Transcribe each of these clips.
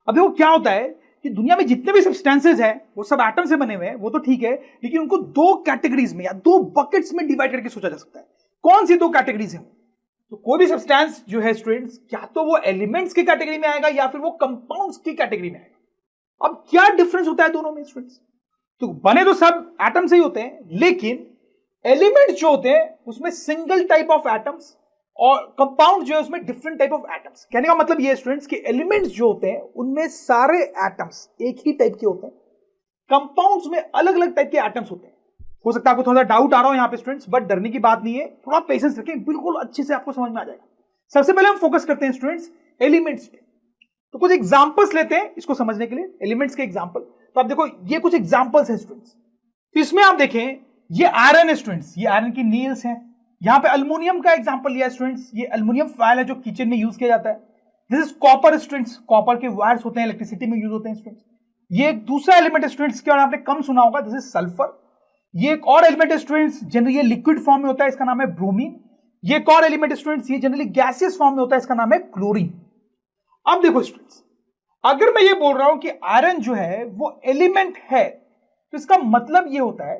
अब देखो क्या होता है कि दुनिया में जितने भी सब्सटेंसेज हैं वो सब एटम से बने हुए हैं, वो तो ठीक है, लेकिन उनको दो कैटेगरीज में या दो बकेट्स में डिवाइड करके सोचा जा सकता है। कौन सी दो कैटेगरीज हैं? तो कोई भी सब्सटेंस जो है स्टूडेंट्स, या तो वो एलिमेंट्स की कैटेगरी में आएगा या फिर वो कंपाउंड्स की कैटेगरी में आएगा। अब क्या डिफरेंस होता है दोनों में स्टूडेंट्स? तो बने तो सब एटम से ही होते हैं, लेकिन एलिमेंट्स जो होते हैं उसमें सिंगल टाइप ऑफ एटम्स और कंपाउंड जो है उसमें डिफरेंट टाइप ऑफ एटम्स। कहने का मतलब ये स्टूडेंट्स कि एलिमेंट्स जो होते हैं उनमें सारे एटम्स एक ही टाइप के होते हैं, कंपाउंड्स में अलग अलग टाइप के एटम्स होते हैं। हो सकता है आपको थोड़ा डाउट आ रहा हो यहां पे स्टूडेंट्स, बट डरने की बात नहीं है, थोड़ा पेशेंस रखें, बिल्कुल अच्छे से आपको समझ में आ जाएगा। सबसे पहले हम फोकस करते हैं स्टूडेंट्स एलिमेंट्स पे। तो कुछ एग्जांपल्स लेते हैं इसको समझने के लिए, एलिमेंट्स के एग्जांपल। तो आप देखो ये कुछ एग्जांपल्स हैं स्टूडेंट्स। तो इसमें आप देखें ये आयरन है स्टूडेंट्स, ये आयरन की नील्स हैं। यहां पे अल्युमिनियम का एग्जांपल लिया है स्टूडेंट्स, ये अल्युमिनियम फॉयल है जो किचन में यूज किया जाता है। This is copper students, copper के वायर्स होते हैं, इलेक्ट्रिसिटी में यूज होते हैं स्टूडेंट्स। ये एक दूसरा एलिमेंट है स्टूडेंट्स, इसके बारे में आपने कम सुना होगा, दिस इज सल्फर। ये एक और एलिमेंट है स्टूडेंट्स, जनरली ये लिक्विड फॉर्म में होता है, इसका नाम है ब्रोमीन। ये एक और एलिमेंट है स्टूडेंट्स, ये जनरली गैसियस फॉर्म में होता है, इसका नाम है क्लोरीन। अब देखो स्टूडेंट्स, अगर मैं ये बोल रहा हूं कि आयरन जो है वो एलिमेंट है, तो इसका मतलब ये होता है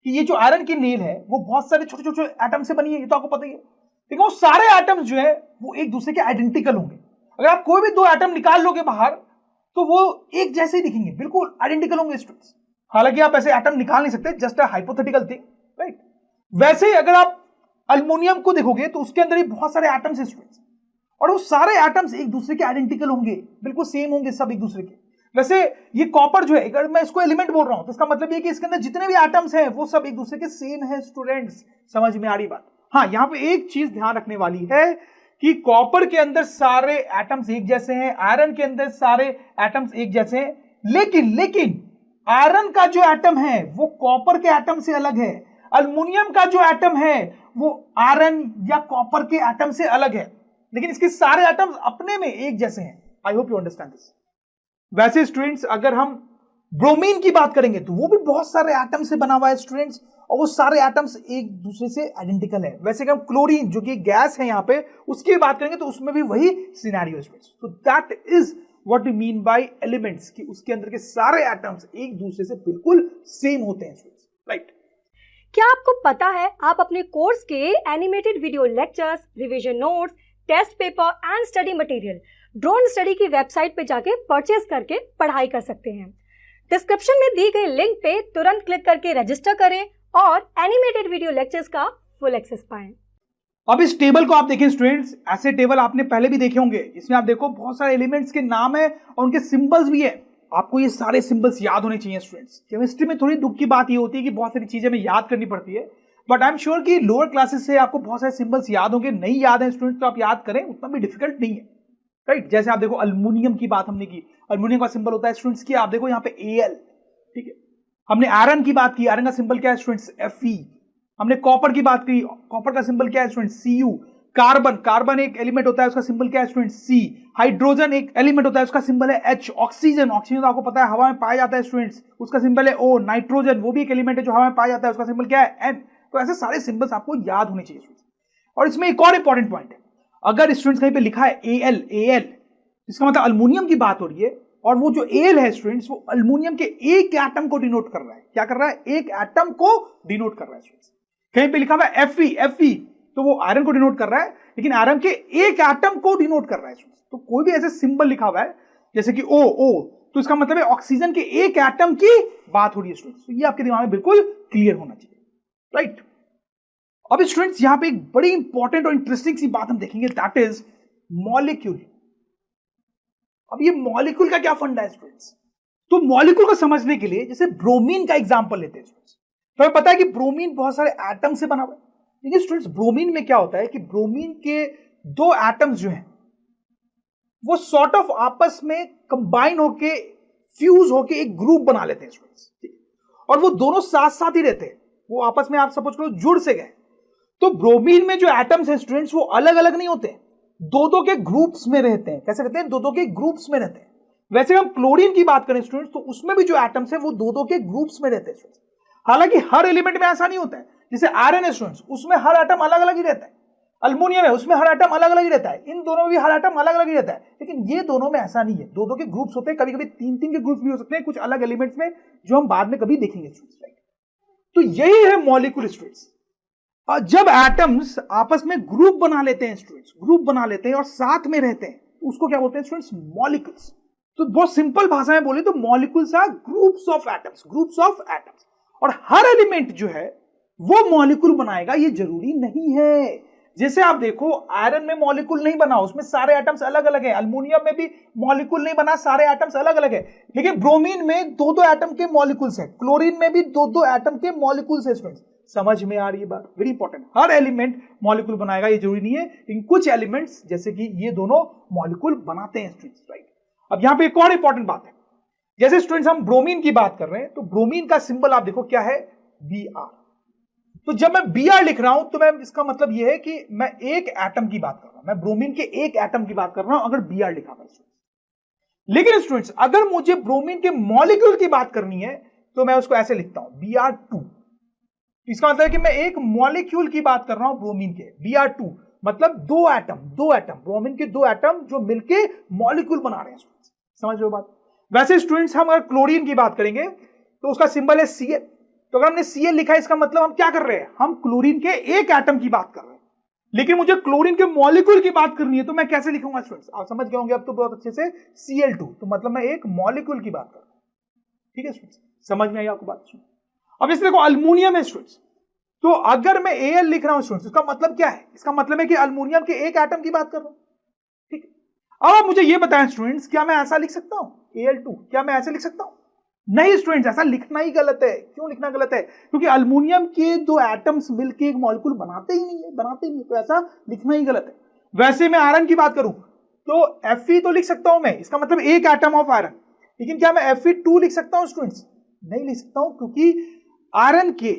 कि ये जो आयरन की नील है वो बहुत सारे छोटे छोटे एटम से बनी है, ये तो आपको पता ही है। लेकिन वो सारे एटम्स जो है वो एक दूसरे के आइडेंटिकल होंगे। अगर आप कोई भी दो एटम निकाल लोगे बाहर तो वो एक जैसे ही दिखेंगे, बिल्कुल आइडेंटिकल होंगे स्टूडेंट्स। हालांकि आप ऐसे एटम निकाल नहीं सकते, just a hypothetical thing, right. वैसे ही अगर आप अल्युमिनियम को देखोगे तो उसके अंदर ही बहुत सारे एटम्स हैं स्टूडेंट्स, और वो सारे एटम्स एक दूसरे के आइडेंटिकल होंगे, बिल्कुल सेम होंगे सब एक दूसरे के। वैसे ये कॉपर जो है, अगर मैं इसको एलिमेंट बोल रहा हूं तो इसका मतलब ये कि इसके अंदर जितने भी एटम्स हैं वो सब एक दूसरे के सेम है स्टूडेंट्स। समझ में आ रही बात? हाँ, यहां पे एक चीज ध्यान रखने वाली है कि कॉपर के अंदर सारे एटम्स एक जैसे हैं, आयरन के अंदर सारे एटम्स एक जैसे हैं, लेकिन आयरन का जो एटम है वो कॉपर के एटम से अलग है, अल्युमिनियम का जो एटम है वो आयरन या कॉपर के एटम से अलग है, लेकिन इसके सारे एटम्स अपने में एक जैसे हैं। आई होप यू अंडरस्टैंड दिस। वैसे स्टूडेंट्स अगर हम ब्रोमीन की बात करेंगे तो वो भी बहुत सारे एटम से बना हुआ है स्टूडेंट्स, और वो सारे एटम्स एक दूसरे से आइडेंटिकल है। वैसे कि हम क्लोरीन जो कि गैस है यहां पे, उसकी बात करेंगे तो उसमें भी वही सिनेरियो है स्टूडेंट्स। तो that is what we mean by elements, कि उसके अंदर के सारे एटम्स एक दूसरे से बिल्कुल सेम होते हैं स्टूडेंट्स, राइट। क्या आपको पता है आप अपने कोर्स के animated video lectures, revision notes, test paper and study material DronStudy की वेबसाइट पे जाके परचेज करके पढ़ाई कर सकते हैं। डिस्क्रिप्शन में दी गई लिंक पे तुरंत क्लिक करके रजिस्टर करें और एनिमेटेड वीडियो लेक्चर्स का फुल एक्सेस पाएं। अब इस टेबल को आप देखें स्टूडेंट्स, ऐसे टेबल आपने पहले भी देखे होंगे। इसमें आप देखो बहुत सारे एलिमेंट्स के नाम है और उनके सिंबल्स भी है। आपको ये सारे सिंबल्स याद होने चाहिए स्टूडेंट्स। केमिस्ट्री में थोड़ी दुख की बात ये होती है कि बहुत सारी चीजें हमें याद करनी पड़ती है, बट आई एम श्योर कि लोअर क्लासेस से आपको बहुत सारे सिंबल्स याद होंगे। नहीं याद है स्टूडेंट्स तो आप याद करें, उतना भी डिफिकल्ट नहीं है, राइट। जैसे आप देखो अल्युमिनियम की बात हमने की, अल्युमिनियम का सिंबल होता है स्टूडेंट्स की, आप देखो यहाँ पे Al, ठीक है। हमने आयरन की बात की, आयरन का सिंबल क्या है स्टूडेंट्स? Fe। हमने कॉपर की बात की, कॉपर का सिंबल क्या है स्टूडेंट्स? Cu। कार्बन एक एलिमेंट होता है, उसका सिंबल क्या है स्टूडेंट्स? C। हाइड्रोजन एक एलिमेंट होता है, उसका सिंबल है H। ऑक्सीजन तो आपको पता है हवा में पाया जाता है स्टूडेंट्स, उसका सिंबल है O। नाइट्रोजन वो भी एक एलिमेंट है जो हवा में पाया जाता है, उसका सिंबल क्या है? N। तो ऐसे सारे सिंबल्स आपको याद होने चाहिए स्टूडेंट्स। और इसमें एक और इंपॉर्टेंट पॉइंट है, अगर स्टूडेंट्स कहीं पे लिखा है Al, इसका मतलब अल्युमिनियम की बात हो रही है, और वो जो Al है स्टूडेंट्स वो अल्युमिनियम के एक एटम को डिनोट कर रहा है। क्या कर रहा है? एक एटम को डिनोट कर रहा है स्टूडेंट्स। कहीं पे लिखा हुआ है Fe, तो वो आयरन को डिनोट कर रहा है, लेकिन आयरन के एक एटम को डिनोट कर रहा है स्टूडेंट्स। तो कोई भी ऐसे सिंबल लिखा हुआ है जैसे कि O, तो इसका मतलब है ऑक्सीजन के एक एटम की बात हो रही है स्टूडेंट्स। तो ये आपके दिमाग में बिल्कुल क्लियर होना चाहिए, राइट। अब स्टूडेंट्स यहां पे एक बड़ी इंपॉर्टेंट और इंटरेस्टिंग सी बात हम देखेंगे, दैट इज मॉलिक्यूल। अब ये मॉलिक्यूल का क्या फंडा है स्टूडेंट्स? तो मॉलिक्यूल को समझने के लिए जैसे ब्रोमीन का एग्जांपल लेते हैं स्टूडेंट्स। तो हमें पता है कि ब्रोमीन बहुत सारे एटम से बना हुआ है, लेकिन स्टूडेंट्स ब्रोमीन में क्या होता है कि ब्रोमीन के दो एटम्स जो हैं वो सॉर्ट ऑफ आपस में कंबाइन होके, फ्यूज होके एक ग्रुप बना लेते हैं स्टूडेंट्स, और वो दोनों साथ साथ ही रहते हैं, वो आपस में आप सपोज करो जुड़ से गए। तो ब्रोमीन में जो एटम्स हैं स्टूडेंट्स वो अलग अलग नहीं होते, दो के ग्रुप्स में रहते हैं। कैसे रहते हैं? दो के ग्रुप्स में रहते हैं। वैसे हम क्लोरीन की बात करें स्टूडेंट्स तो उसमें भी जो एटम्स है वो दो के ग्रुप्स में रहते हैं स्टूडेंट्स। हालांकि हर एलिमेंट में ऐसा नहीं होता है। जैसे आयरन है स्टूडेंट्स, उसमें हर एटम अलग अलग ही रहता है। अल्मोनियम है, उसमें हर एटम अलग अलग ही रहता है, इन दोनों में भी हर एटम अलग अलग ही रहता है, लेकिन ये दोनों में ऐसा नहीं है, दो दो के ग्रुप्स होते हैं, कभी कभी तीन तीन के ग्रुप्स भी हो सकते हैं कुछ अलग एलिमेंट्स में, जो हम बाद में कभी देखेंगे स्टूडेंट्स, राइट। तो यही है मॉलिक्यूल स्टूडेंट्स। और जब एटम्स आपस में ग्रुप बना लेते हैं स्टूडेंट्स, ग्रुप बना लेते हैं और साथ में रहते हैं, उसको क्या बोलते हैं स्टूडेंट्स? मॉलिक्यूल्स। तो बहुत सिंपल भाषा में बोले तो molecules are groups of atoms, groups of atoms. और हर एलिमेंट जो है वो मॉलिक्यूल बनाएगा ये जरूरी नहीं है। जैसे आप देखो आयरन में मॉलिक्यूल नहीं बना, उसमें सारे एटम्स अलग अलग है, अल्मोनियम में भी मॉलिक्यूल नहीं बना, सारे एटम्स अलग अलग है, लेकिन ब्रोमीन में दो दो एटम के मॉलिक्यूल्स है, क्लोरीन में भी दो दो एटम के मॉलिक्यूल्स है स्टूडेंट्स। समझ में आ रही है बात? Very important. हर एलिमेंट मॉलिक्यूल बनाएगा ये जरूरी नहीं है, इन कुछ एलिमेंट्स जैसे कि ये दोनों मॉलिक्यूल बनाते हैं स्टूडेंट्स, राइट। अब यहां पे एक और इंपॉर्टेंट बात है, जैसे स्टूडेंट्स हम ब्रोमीन की बात कर रहे हैं, तो ब्रोमीन का सिंबल आप देखो क्या है? Br। तो जब मैं Br लिख रहा हूं तो मैं इसका मतलब यह है कि मैं एक एटम की बात कर रहा हूं, मैं ब्रोमीन के एक एटम की बात कर रहा हूं अगर Br लिखा हुआ है। लेकिन स्टूडेंट्स अगर मुझे ब्रोमीन के मॉलिक्यूल की बात करनी है तो मैं उसको ऐसे लिखता हूं Br2। इसका मतलब है कि मैं एक मॉलिक्यूल की बात कर रहा हूं ब्रोमीन के, Br2 मतलब दो एटम ब्रोमीन के दो एटम जो मिलके मॉलिक्यूल बना रहे हैं। समझ रहे हो बात? वैसे स्टूडेंट्स हम अगर क्लोरीन की बात करेंगे तो उसका सिंबल है Cl। तो अगर हमने Cl लिखा है इसका मतलब हम क्या कर रहे हैं? हम क्लोरीन के एक एटम की बात कर रहे हैं, लेकिन मुझे क्लोरीन के मॉलिक्यूल की बात करनी है तो मैं कैसे लिखूंगा स्टूडेंट्स? आप समझ गए होंगे अब तो बहुत अच्छे से, Cl2 तो मतलब मैं एक मॉलिक्यूल की बात कर रहा हूं। ठीक है स्टूडेंट्स, समझ में आई आपको बात? अब इसे देखो अल्मोनियम है स्टूडेंट्स, तो अगर मैं Al लिख रहा हूं स्टूडेंट्स इसका मतलब क्या है? इसका मतलब है कि अल्मोनियम के एक एटम की बात कर रहा हूं। ठीक है, अब आप मुझे यह बताएं स्टूडेंट्स, क्या मैं ऐसा लिख सकता हूं Al2? क्या मैं ऐसे लिख सकता हूं? नहीं स्टूडेंट्स, ऐसा लिखना ही गलत है। क्यों लिखना गलत है? क्योंकि अल्मोनियम के दो एटम्स मिलकर एक मॉलिक्यूल बनाते ही नहीं, तो ऐसा लिखना ही गलत है। वैसे मैं आयरन की बात करूं तो Fe तो लिख सकता हूं मैं, इसका मतलब एक एटम ऑफ आयरन, लेकिन क्या मैं Fe2 लिख सकता हूं स्टूडेंट्स? नहीं लिख सकता हूं, क्योंकि आयरन के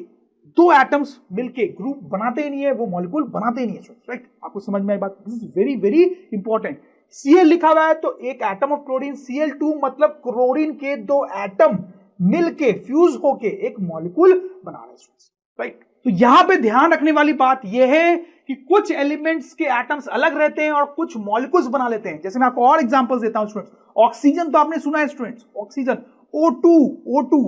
दो एटम्स मिलके ग्रुप बनाते ही नहीं है, वो मॉलिक्यूल बनाते ही नहीं है, राइट। आपको समझ में आई बात? This is very very important. Cl लिखा हुआ है तो एक एटम ऑफ क्लोरीन, Cl2 मतलब क्लोरीन के दो एटम मिलके फ्यूज होके एक मॉलिक्यूल बना रहे हैं, राइट। तो यहां पे ध्यान रखने वाली बात यह है कि कुछ एलिमेंट्स के एटम्स अलग रहते हैं और कुछ मॉलिक्यूल्स बना लेते हैं। जैसे मैं आपको और एग्जांपल्स देता हूं स्टूडेंट्स। ऑक्सीजन तो आपने सुना है स्टूडेंट्स, ऑक्सीजन O2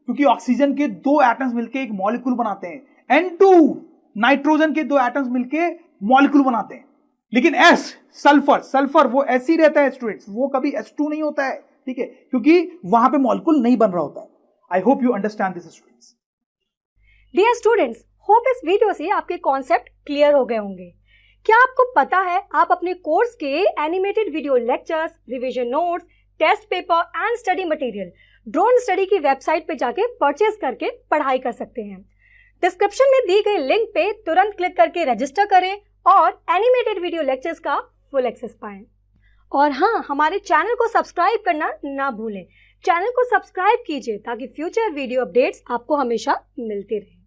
क्योंकि ऑक्सीजन के दो एटम्स मिलके एक मॉलिक्यूल बनाते हैं। N2 नाइट्रोजन के दो एटम्स मिलके मॉलिक्यूल बनाते हैं। लेकिन S सल्फर वो ऐसे ही रहता है स्टूडेंट्स, वो कभी H2 नहीं होता है, ठीक है, क्योंकि वहां पे मॉलिक्यूल नहीं बन रहा होता है। I hope you understand this students. Dear students, hope इस वीडियो से आपके कॉन्सेप्ट क्लियर हो गए होंगे। क्या आपको पता है आप अपने कोर्स के animated video lectures, revision notes, test paper and study material DronStudy की वेबसाइट पे जाके परचेज करके पढ़ाई कर सकते हैं। डिस्क्रिप्शन में दी गई लिंक पे तुरंत क्लिक करके रजिस्टर करें और एनिमेटेड वीडियो लेक्चर्स का फुल एक्सेस पाएं। और हाँ, हमारे चैनल को सब्सक्राइब करना ना भूलें। चैनल को सब्सक्राइब कीजिए ताकि फ्यूचर वीडियो अपडेट्स आपको हमेशा मिलते रहें।